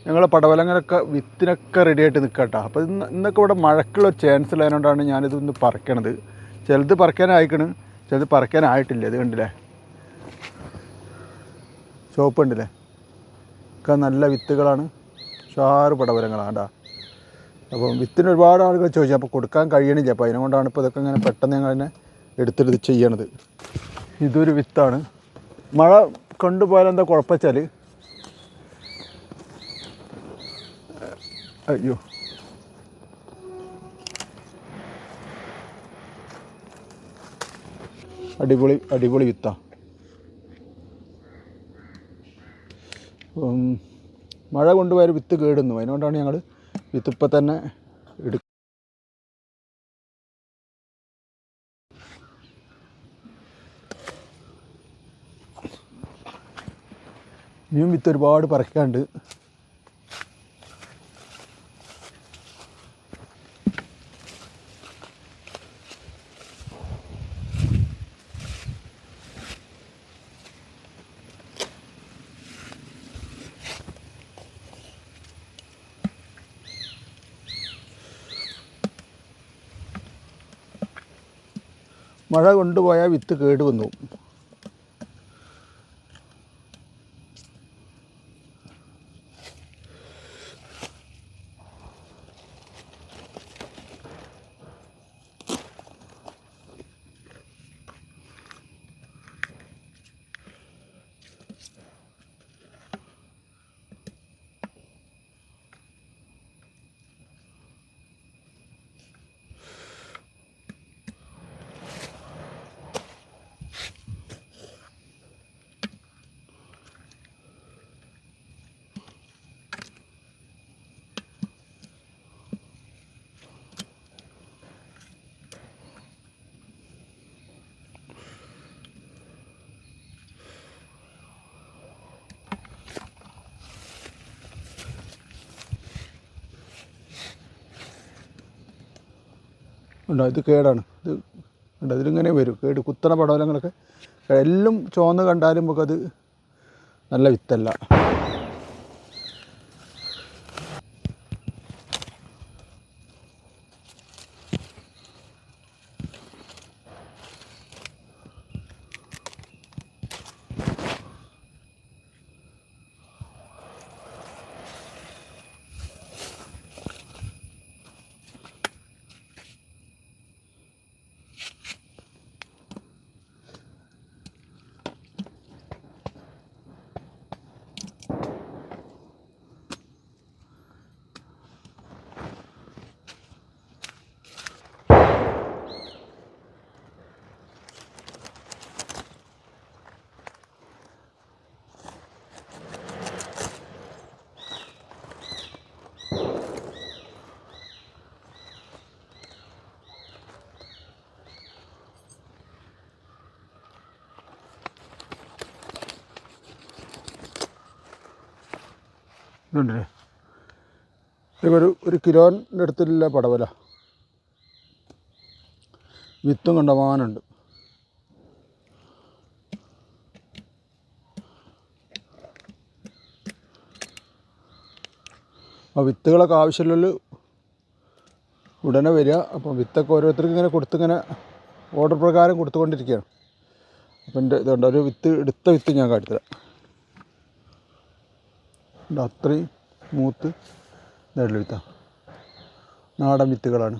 ഞങ്ങളെ പടവലങ്ങനൊക്കെ വിത്തിനൊക്കെ റെഡി ആയിട്ട് നിൽക്കട്ടോ. അപ്പോൾ ഇന്നൊക്കെ ഇവിടെ മഴക്കുള്ള ചാൻസ് ഉള്ളതുകൊണ്ടാണ് ഞാനിതൊന്ന് പറിക്കണത്. ചിലത് പറിക്കാനായിക്കണ്, ചിലത് പറിക്കാനായിട്ടില്ല. ഇത് കണ്ടില്ലേ, ചുവപ്പ് ഉണ്ടല്ലേ, ഒക്കെ നല്ല വിത്തുകളാണ്, ഉഷാറ് പടവലങ്ങളാണ് കേട്ടോ. അപ്പം വിത്തിന് ഒരുപാട് ആളുകൾ ചോദിച്ചു, അപ്പോൾ കൊടുക്കാൻ കഴിയണില്ല. അപ്പോൾ അതിനുകൊണ്ടാണ് ഇപ്പോൾ ഇതൊക്കെ ഇങ്ങനെ പെട്ടെന്ന് ഞങ്ങൾ തന്നെ എടുത്തിട്ട് ചെയ്യണത്. ഇതൊരു വിത്താണ്. മഴ കൊണ്ടുപോയാൽ എന്താ കുഴപ്പമെച്ചാൽ, അയ്യോ, അടിപൊളി വിത്താണ്. മഴ കൊണ്ടുപോയാൽ വിത്ത് കേടുന്നു. അതിനുകൊണ്ടാണ് ഞങ്ങൾ വിത്ത് ഇപ്പം തന്നെ എടുക്കുക. ഇനിയും വിത്ത് ഒരുപാട് പറിക്കാണ്ട്. മഴ കൊണ്ടുപോയാൽ വിത്ത് കേടുവന്നു. ഉണ്ടോ, ഇത് കേടാണ്. ഇത് ഉണ്ടോ, ഇതിലിങ്ങനെ വരും കേട്. കുത്തണ പടവലങ്ങളൊക്കെ എല്ലാം ചുവന്ന് കണ്ടാലും നമുക്കത് നല്ല വിത്തല്ല. ഇതുണ്ടല്ലേ, ഒരു കിലോൻ്റെ അടുത്തുള്ള പടവല. വിത്തും കണ്ടമാനുണ്ട്. ആ വിത്തുകളൊക്കെ ആവശ്യമുള്ള ഉടനെ വരിക. അപ്പം വിത്തൊക്കെ ഓരോരുത്തർക്ക് ഇങ്ങനെ കൊടുത്തിങ്ങനെ ഓർഡർ പ്രകാരം കൊടുത്തുകൊണ്ടിരിക്കുകയാണ്. അപ്പം എൻ്റെ ഇതുണ്ട്, ഒരു എടുത്ത വിത്ത് ഞാൻ കാട്ടിത്തരാം. അത്രയും മൂത്ത് ഇതായിട്ടുള്ള വിത്താണ്, നാടൻ വിത്തുകളാണ്.